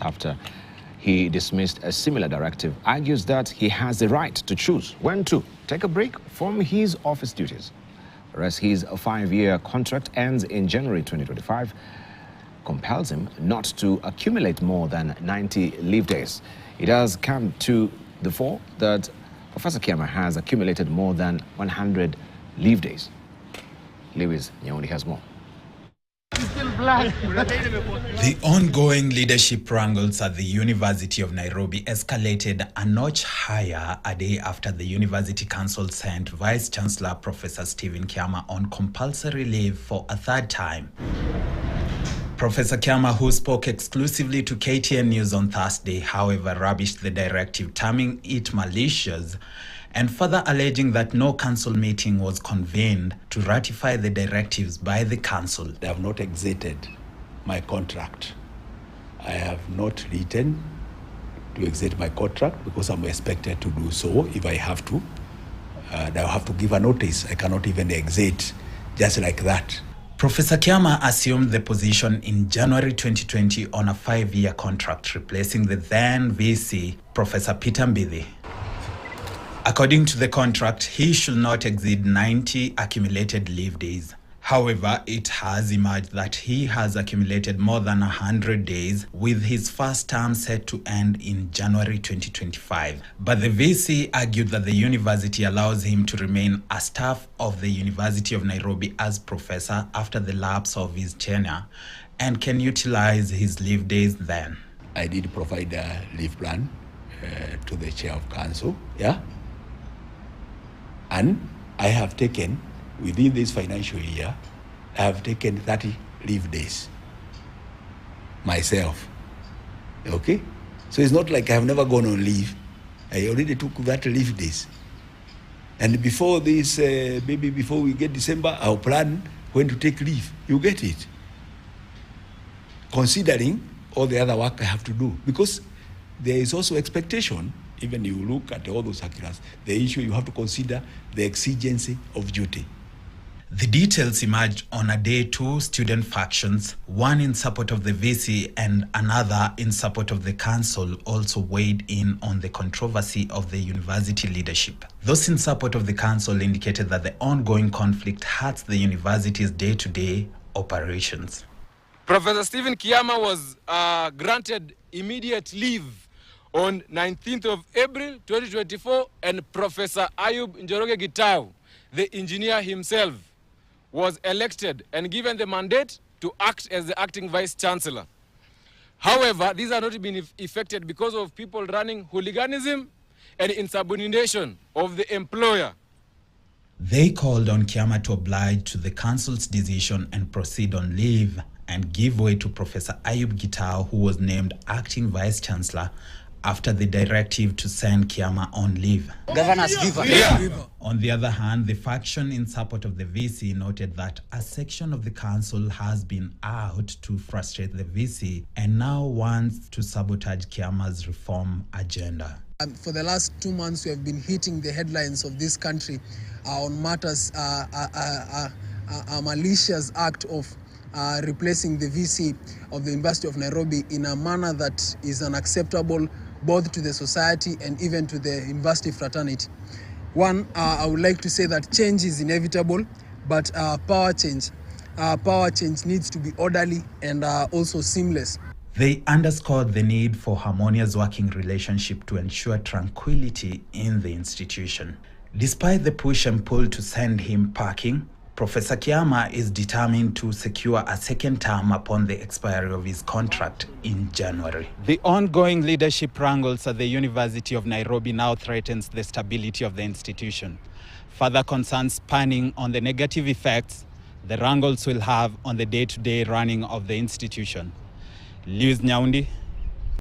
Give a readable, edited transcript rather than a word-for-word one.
after he dismissed a similar directive, argues that he has the right to choose when to take a break from his office duties. Whereas his 5-year contract ends in January 2025, compels him not to accumulate more than 90 leave days. It has come to the fore that Professor Kiama has accumulated more than 100 leave days. Lewis Nyaundi has more. The ongoing leadership wrangles at the University of Nairobi escalated a notch higher a day after the University Council sent Vice-Chancellor Professor Stephen Kiama on compulsory leave for a third time. Professor Kiama, who spoke exclusively to KTN News on Thursday, however, rubbished the directive, terming it malicious and further alleging that no council meeting was convened to ratify the directives by the council. I have not exited my contract. I have not written to exit my contract because I'm expected to do so if I have to. I'll have to give a notice. I cannot even exit just like that. Professor Kiama assumed the position in January 2020 on a 5-year contract, replacing the then VC, Professor Peter Mbithi. According to the contract, he should not exceed 90 accumulated leave days. However, it has emerged that he has accumulated more than 100 days, with his first term set to end in January 2025. But the VC argued that the university allows him to remain a staff of the University of Nairobi as professor after the lapse of his tenure and can utilize his leave days then. I did provide a leave plan to the chair of council, and I have taken, within this financial year, I have taken 30 leave days myself, okay? So it's not like I have never gone on leave. I already took that leave days. And before this, maybe before we get December, I'll plan when to take leave. You get it? Considering all the other work I have to do. Because there is also expectation. Even you look at all those circulars, the issue you have to consider the exigency of duty. The details emerged on a day two student factions, one in support of the VC and another in support of the council, also weighed in on the controversy of the university leadership. Those in support of the council indicated that the ongoing conflict hurts the university's day-to-day operations. Professor Stephen Kiama was granted immediate leave on 19th of April 2024, and Professor Ayub Njoroge Gitau, the engineer himself, was elected and given the mandate to act as the acting vice-chancellor. However, these are not been effected because of people running hooliganism and insubordination of the employer. They called on Kiama to oblige to the council's decision and proceed on leave and give way to Professor Ayub Gitau, who was named acting vice-chancellor after the directive to send Kiama on leave. Governor's fever. On the other hand, the faction in support of the VC noted that a section of the council has been out to frustrate the VC and now wants to sabotage Kiama's reform agenda. For the last 2 months, we have been hitting the headlines of this country on matters, a malicious act of replacing the VC of the University of Nairobi in a manner that is unacceptable both to the society and even to the university fraternity. One, I would like to say that change is inevitable, but power change needs to be orderly and also seamless. They underscored the need for harmonious working relationship to ensure tranquility in the institution. Despite the push and pull to send him packing, Professor Kiama is determined to secure a second term upon the expiry of his contract in January. The ongoing leadership wrangles at the University of Nairobi now threatens the stability of the institution. Further concerns spanning on the negative effects the wrangles will have on the day-to-day running of the institution. Lewis Nyaundi,